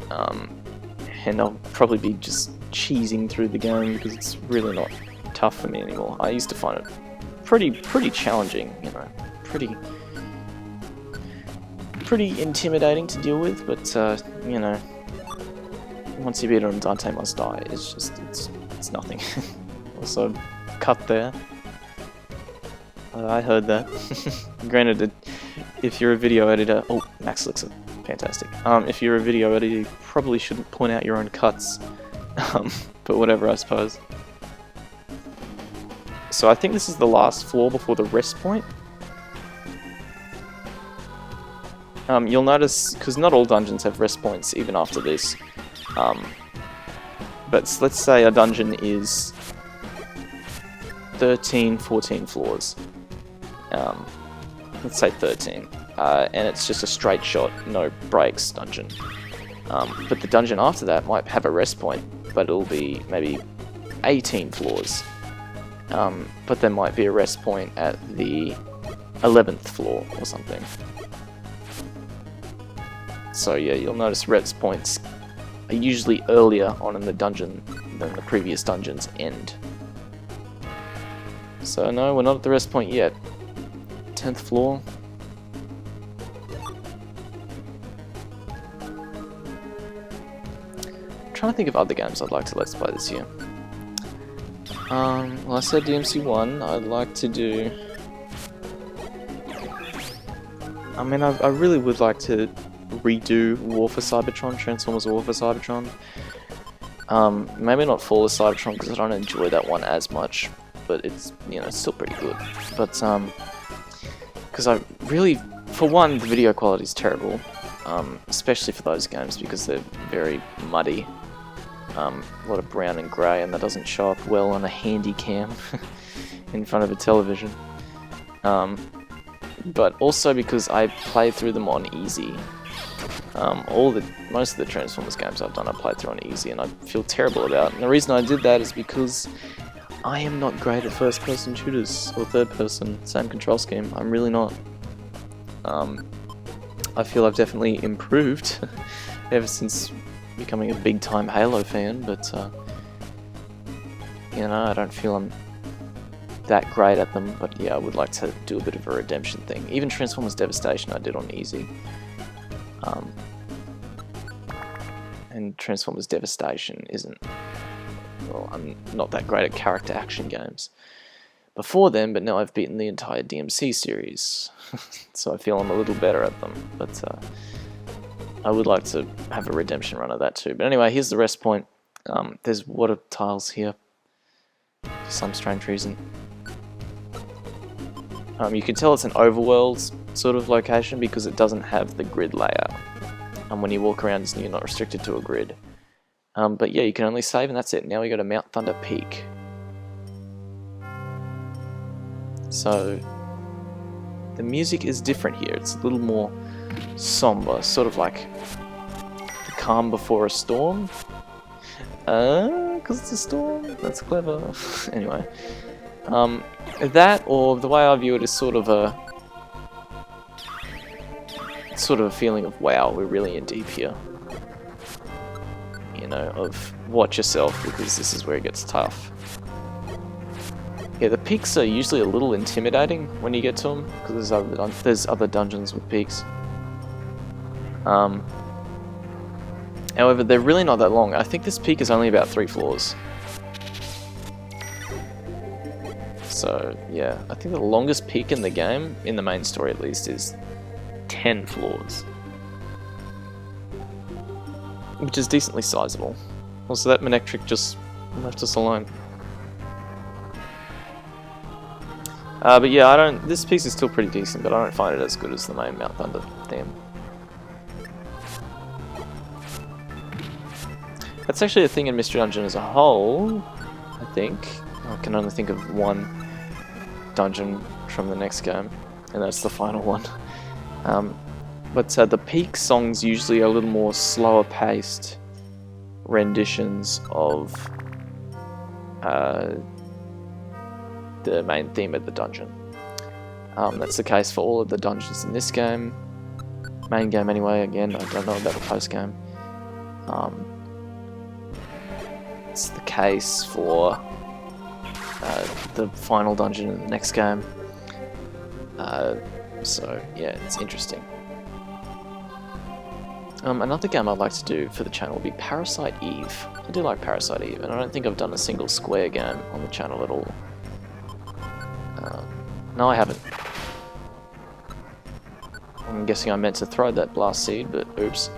and I'll probably be just cheesing through the game because it's really not tough for me anymore. I used to find it pretty challenging, you know, pretty intimidating to deal with, but you know, once you beat it on Dante Must Die, it's just it's nothing. Also, cut there. I heard that. Granted, if you're a video editor, oh, Max Elixir, fantastic. If you're a video editor, you probably shouldn't point out your own cuts. But whatever, I suppose. So I think this is the last floor before the rest point. You'll notice, because not all dungeons have rest points even after this. But let's say a dungeon is 13, 14 floors. Let's say 13. And it's just a straight shot, no breaks dungeon. But the dungeon after that might have a rest point, but it'll be maybe 18 floors. But there might be a rest point at the 11th floor or something. So yeah, you'll notice rest points are usually earlier on in the dungeon than the previous dungeon's end. So no, we're not at the rest point yet. 10th floor. I'm trying to think of other games I'd like to let's play this year. Well, I said DMC1. I'd like to do. I mean, I really would like to redo War for Cybertron, Transformers War for Cybertron. Maybe not Fall of Cybertron because I don't enjoy that one as much, but it's, you know, still pretty good. But because I really, for one, the video quality is terrible, especially for those games because they're very muddy. A lot of brown and grey, and that doesn't show up well on a handy cam in front of a television. But also because I played through them on easy. Most of the Transformers games I've done, I played through on easy, and I feel terrible about. And the reason I did that is because I am not great at first-person shooters or third-person, same control scheme. I'm really not. I feel I've definitely improved ever since becoming a big-time Halo fan, but you know, I don't feel I'm that great at them. But yeah, I would like to do a bit of a redemption thing. Even Transformers Devastation I did on easy. And Transformers Devastation isn't... Well, I'm not that great at character action games before then, but now I've beaten the entire DMC series, so I feel I'm a little better at them. But I would like to have a redemption run of that too. But anyway, here's the rest point. There's water tiles here for some strange reason. You can tell it's an overworld sort of location because it doesn't have the grid layout. And when you walk around, you're not restricted to a grid. But yeah, you can only save, and that's it. Now we go to Mount Thunder Peak. So the music is different here. It's a little more somber, sort of like the calm before a storm. Because it's a storm? That's clever. Anyway. That, or the way I view it, is sort of a feeling of, wow, we're really in deep here. You know, of watch yourself because this is where it gets tough. Yeah, the peaks are usually a little intimidating when you get to them because there's other dungeons with peaks. However, they're really not that long. I think this peak is only about 3 floors. So yeah, I think the longest peak in the game, in the main story at least, is 10 floors. Which is decently sizable. Also, that Manectric just left us alone. But yeah, this piece is still pretty decent, but I don't find it as good as the main Mount Thunder theme. That's actually a thing in Mystery Dungeon as a whole, I think. I can only think of one dungeon from the next game, and that's the final one. But the peak songs usually are a little more slower paced renditions of the main theme of the dungeon. That's the case for all of the dungeons in this game. Main game anyway, again, I don't know about the post game. It's the case for the final dungeon in the next game. So yeah, it's interesting. Another game I'd like to do for the channel would be Parasite Eve. I do like Parasite Eve, and I don't think I've done a single Square game on the channel at all. No, I haven't. I'm guessing I meant to throw that blast seed, but oops.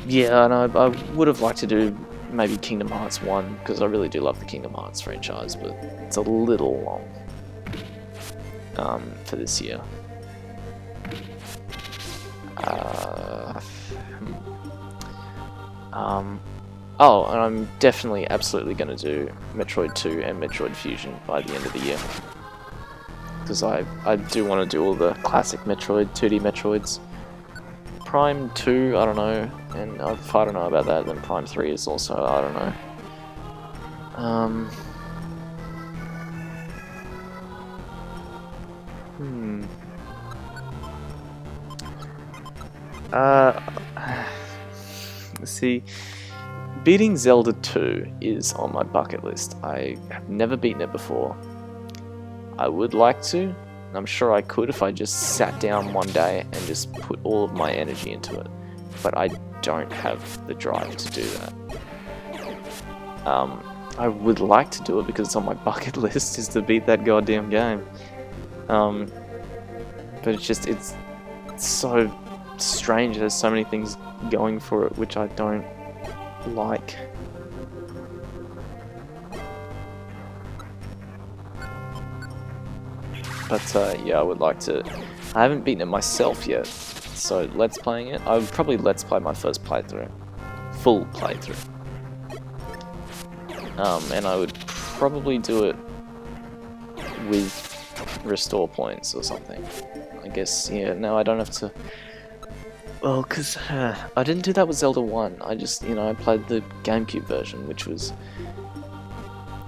Yeah, and I would have liked to do maybe Kingdom Hearts 1, because I really do love the Kingdom Hearts franchise, but it's a little long for this year. Oh, and I'm definitely absolutely going to do Metroid 2 and Metroid Fusion by the end of the year. Because I do want to do all the classic Metroid, 2D Metroids. Prime 2, I don't know, and if I don't know about that, then Prime 3 is also, I don't know. See, beating Zelda 2 is on my bucket list. I have never beaten it before. I would like to, and I'm sure I could if I just sat down one day and just put all of my energy into it. But I don't have the drive to do that. I would like to do it because it's on my bucket list, is to beat that goddamn game. But it's so strange. There's so many things going for it which I don't like. But yeah, I would like to. I haven't beaten it myself yet, so let's playing it. I would probably let's play my first playthrough, full playthrough, and I would probably do it with restore points or something. I guess, yeah. No, I don't have to. Well, because I didn't do that with Zelda 1. I just, I played the GameCube version, which was,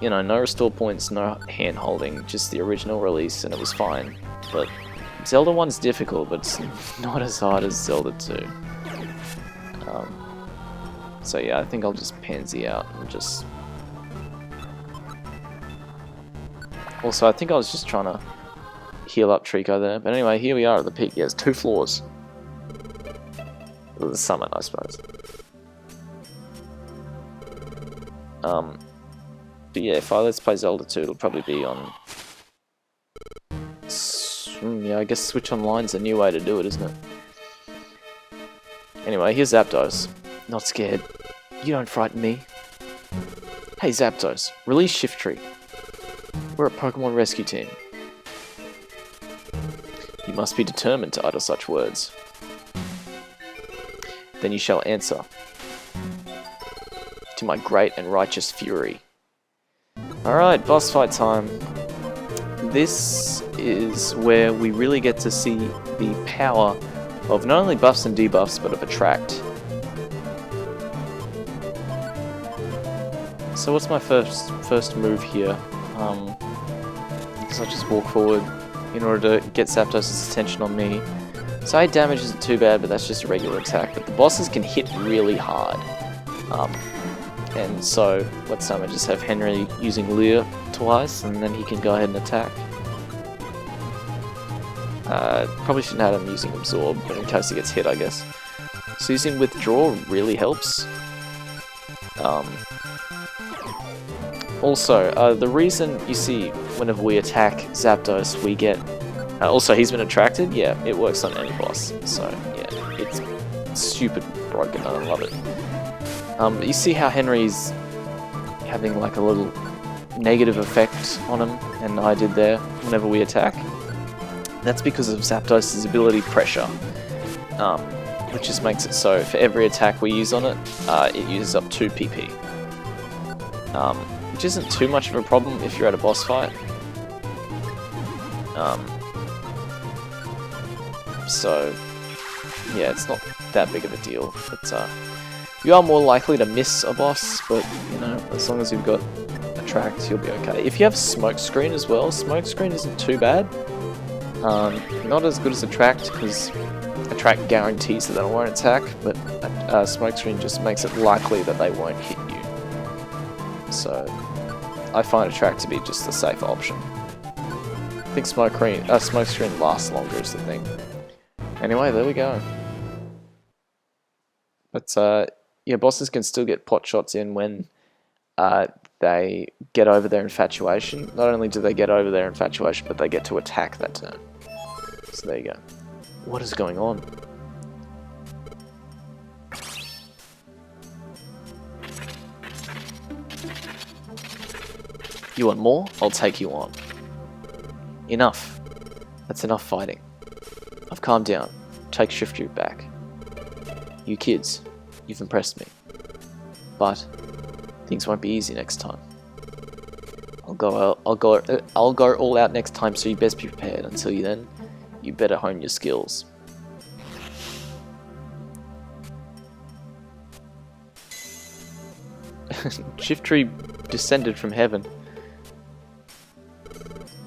no restore points, no hand holding, just the original release, and it was fine. But Zelda 1's difficult, but it's not as hard as Zelda 2. So yeah, I think I'll just pansy out and just... Also, I think I was just trying to heal up Trico there. But anyway, here we are at the peak. Yeah, it's 2 floors. The summit, I suppose. But yeah, if I let's play Zelda 2, it'll probably be on... Yeah, I guess Switch Online's a new way to do it, isn't it? Anyway, here's Zapdos. Not scared. You don't frighten me. Hey Zapdos, release Shiftry. We're a Pokemon rescue team. You must be determined to utter such words. Then you shall answer to my great and righteous fury. Alright, boss fight time. This is where we really get to see the power of not only buffs and debuffs, but of Attract. So what's my first move here? I guess I'll just walk forward in order to get Zapdos' attention on me. Side damage isn't too bad, but that's just a regular attack. But the bosses can hit really hard. And so, let's say I just have Henry using Leer twice, and then he can go ahead and attack. Probably shouldn't have him using Absorb, but in case he gets hit, I guess. So using Withdraw really helps. Also, the reason you see whenever we attack Zapdos, we get... also, he's been attracted? Yeah, it works on any boss. So, yeah, it's stupid broken, I don't love it. You see how Henry's having like a little negative effect on him, and I did there, whenever we attack? That's because of Zapdos' ability Pressure, which just makes it so for every attack we use on it, it uses up 2 PP. Which isn't too much of a problem if you're at a boss fight. So, yeah, it's not that big of a deal, but you are more likely to miss a boss, but, as long as you've got Attract, you'll be okay. If you have Smokescreen as well, Smokescreen isn't too bad. Not as good as Attract, because Attract guarantees that they won't attack, but Smoke Screen just makes it likely that they won't hit you. So I find Attract to be just the safer option. I think Smoke Screen lasts longer is the thing. Anyway, there we go. But yeah, bosses can still get pot shots in when they get over their infatuation. Not only do they get over their infatuation, but they get to attack that turn. So there you go. What is going on? You want more? I'll take you on. Enough. That's enough fighting. I've calmed down. Take Shift Root back. You kids, you've impressed me. But things won't be easy next time. I'll go all out next time, so you best be prepared. Until then, you better hone your skills. Shift Tree descended from heaven.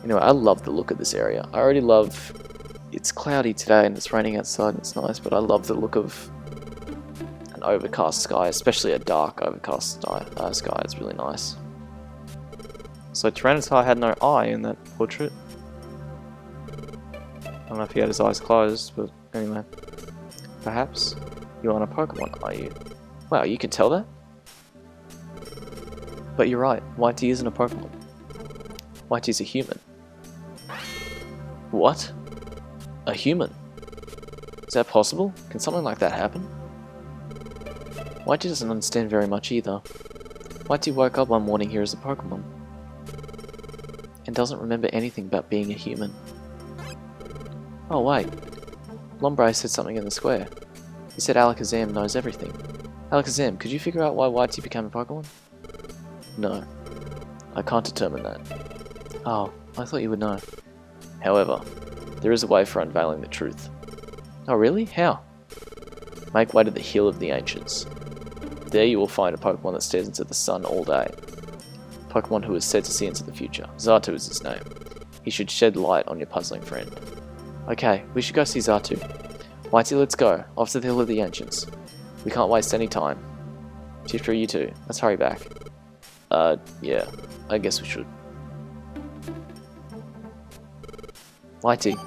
Anyway, I love the look of this area. I already love... It's cloudy today and it's raining outside and it's nice, but I love the look of an overcast sky, especially a dark overcast sky. It's really nice. So Tyranitar had no eye in that portrait. I don't know if he had his eyes closed, but anyway. Perhaps you aren't a Pokemon, are you? Wow, you can tell that? But you're right, Whitey isn't a Pokemon. Whitey's a human. What? A human? Is that possible? Can something like that happen? Whitey doesn't understand very much either. Whitey woke up one morning here as a Pokemon. And doesn't remember anything about being a human. Oh wait. Lombre said something in the square. He said Alakazam knows everything. Alakazam, could you figure out why Whitey became a Pokemon? No. I can't determine that. Oh, I thought you would know. However, there is a way for unveiling the truth. Oh really? How? Make way to the Hill of the Ancients. There you will find a Pokemon that stares into the sun all day. A Pokemon who is said to see into the future. Xatu is his name. He should shed light on your puzzling friend. Okay, we should go see Xatu. Whitey, let's go. Off to the Hill of the Ancients. We can't waste any time. Tifra, you too. Let's hurry back. Yeah. I guess we should. Whitey,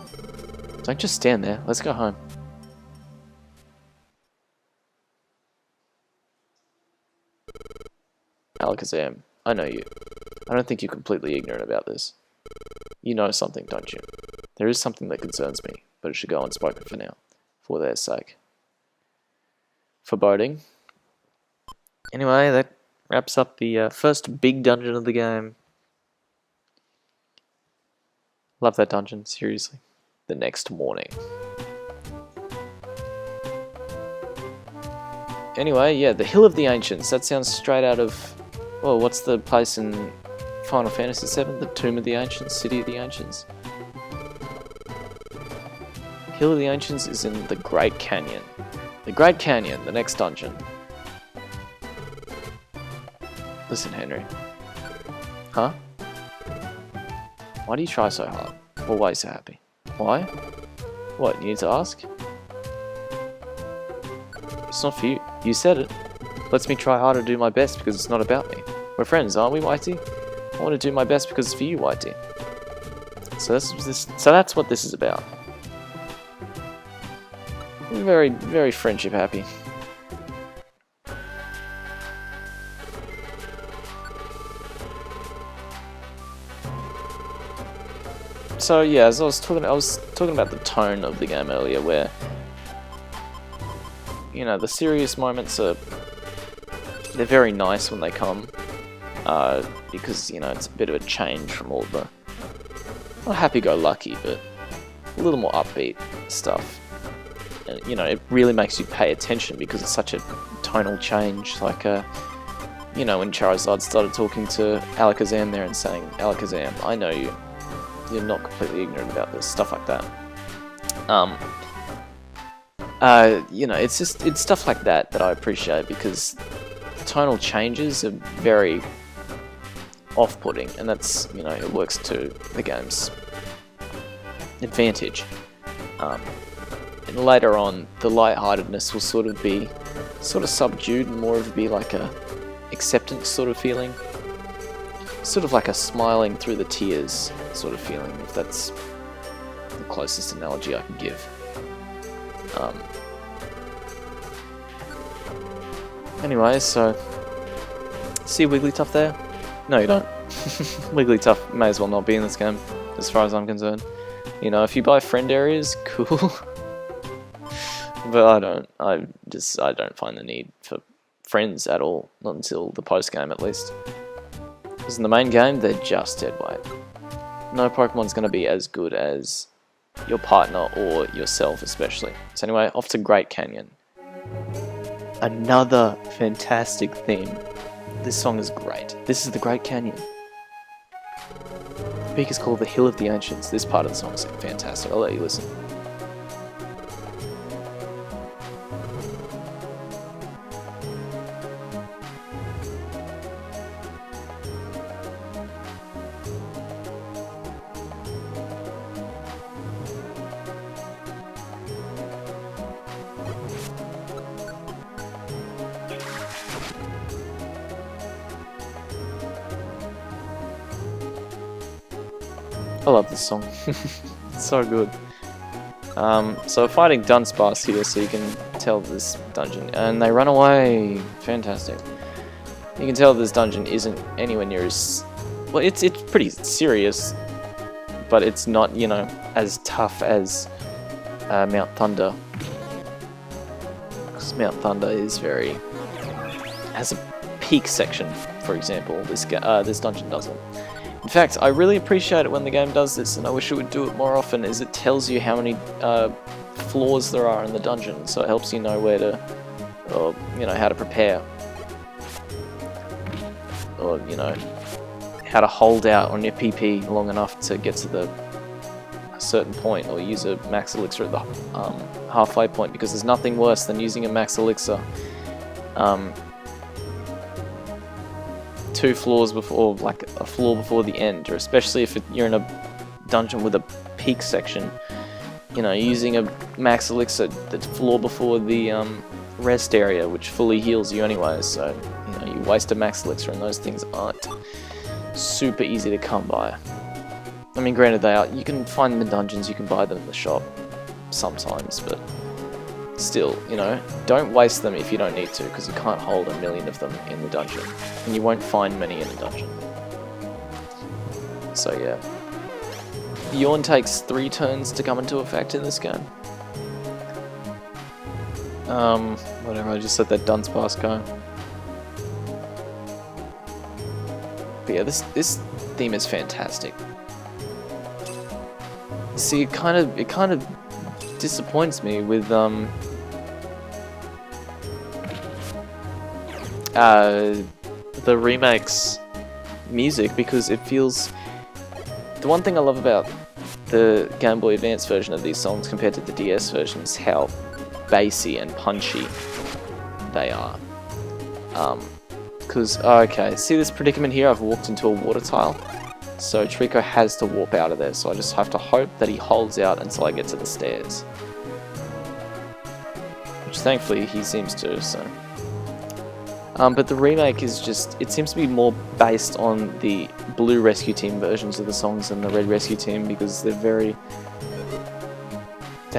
don't just stand there. Let's go home. Alakazam, I know you. I don't think you're completely ignorant about this. You know something, don't you? There is something that concerns me, but it should go unspoken for now, for their sake. Foreboding. Anyway, that wraps up the first big dungeon of the game. Love that dungeon, seriously. The next morning. Anyway, yeah, the Hill of the Ancients. That sounds straight out of... Well, what's the place in Final Fantasy VII? The Tomb of the Ancients? City of the Ancients? Hill of the Ancients is in the Great Canyon. The Great Canyon, the next dungeon. Listen, Henry. Huh? Why do you try so hard? Or why are you so happy? Why? What, you need to ask? It's not for you. You said it. Lets me try harder to do my best because it's not about me. We're friends, aren't we, Whitey? I want to do my best because it's for you, Whitey. So that's what this is about. Very, very friendship happy. So yeah, as I was talking about the tone of the game earlier, where you know the serious moments they're very nice when they come, because you know it's a bit of a change from all the not happy-go-lucky, but a little more upbeat stuff. And you know it really makes you pay attention because it's such a tonal change. Like you know when Charizard started talking to Alakazam there and saying, "Alakazam, I know you. You're not completely ignorant about this," stuff like that. You know, it's stuff like that that I appreciate because tonal changes are very off-putting, and that's, you know, it works to the game's advantage. And later on, the lightheartedness will sort of be subdued and more of be like a acceptance sort of feeling. Sort of like a smiling through the tears sort of feeling, if that's the closest analogy I can give. Anyway, so see Wigglytuff there? No, you don't. Wigglytuff may as well not be in this game, as far as I'm concerned. You know, if you buy friend areas, cool. But I don't. I don't find the need for friends at all. Not until the post game, at least. Because in the main game, they're just dead weight. No Pokemon's going to be as good as your partner or yourself, especially. So anyway, off to Great Canyon. Another fantastic theme. This song is great. This is the Great Canyon. The peak is called the Hill of the Ancients. This part of the song is fantastic. I'll let you listen. I love this song. It's so good. So fighting Dunsparce here, so you can tell this dungeon, and they run away. Fantastic. You can tell this dungeon isn't anywhere near as well. It's pretty serious, but it's not, you know, as tough as Mount Thunder. Because Mount Thunder is has a peak section, for example. This dungeon doesn't. In fact, I really appreciate it when the game does this, and I wish it would do it more often, is it tells you how many floors there are in the dungeon, so it helps you know where to, or, you know, how to prepare. Or, you know, how to hold out on your PP long enough to get to a certain point, or use a max elixir at the halfway point, because there's nothing worse than using a max elixir 2 floors before, like a floor before the end, or especially if you're in a dungeon with a peak section, you know, using a max elixir that's floor before the rest area, which fully heals you anyway, so, you know, you waste a max elixir, and those things aren't super easy to come by. I mean, granted, they are, you can find them in dungeons, you can buy them in the shop sometimes, but still, you know, don't waste them if you don't need to, because you can't hold a million of them in the dungeon, and you won't find many in the dungeon. So yeah. Yawn takes 3 turns to come into effect in this game. Whatever, I just let that Dunsparce go. But yeah, this theme is fantastic. See, it kind of disappoints me with the remake's music, because it feels... The one thing I love about the Game Boy Advance version of these songs compared to the DS version is how bassy and punchy they are. Because, okay, see this predicament here? I've walked into a water tile, so Trico has to warp out of there, so I just have to hope that he holds out until I get to the stairs. Which thankfully he seems to, so... but the remake is just, it seems to be more based on the Blue Rescue Team versions of the songs than the Red Rescue Team, because they're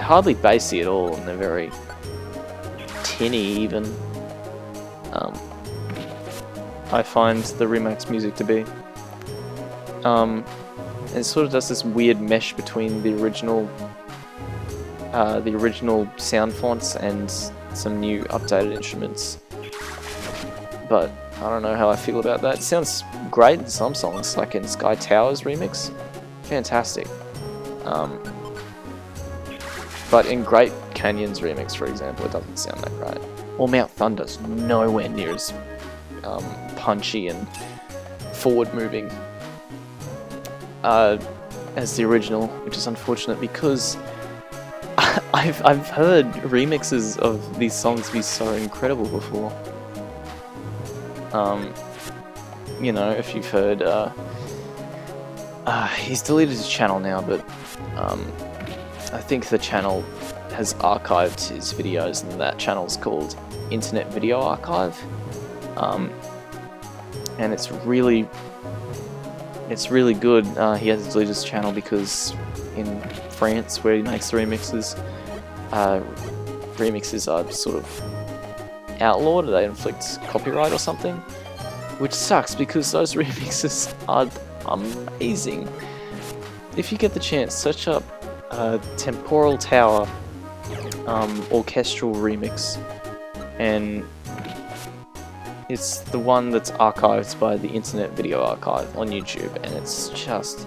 hardly bassy at all, and they're very tinny even. I find the remake's music to be. It sort of does this weird mesh between the original sound fonts and some new updated instruments. But I don't know how I feel about that. It sounds great in some songs, like in Sky Towers remix. Fantastic. But in Great Canyon's remix, for example, it doesn't sound that great. Or Mount Thunder's nowhere near as punchy and forward-moving as the original, which is unfortunate, because I've heard remixes of these songs be so incredible before. You know, if you've heard He's deleted his channel now, but I think the channel has archived his videos, and that channel's called Internet Video Archive. And it's really good. He has deleted his channel because in France, where he makes the remixes, remixes are sort of outlawed. They inflict copyright or something, which sucks because those remixes are amazing. If you get the chance, search up Temporal Tower orchestral remix, and it's the one that's archived by the Internet Video Archive on YouTube, and it's just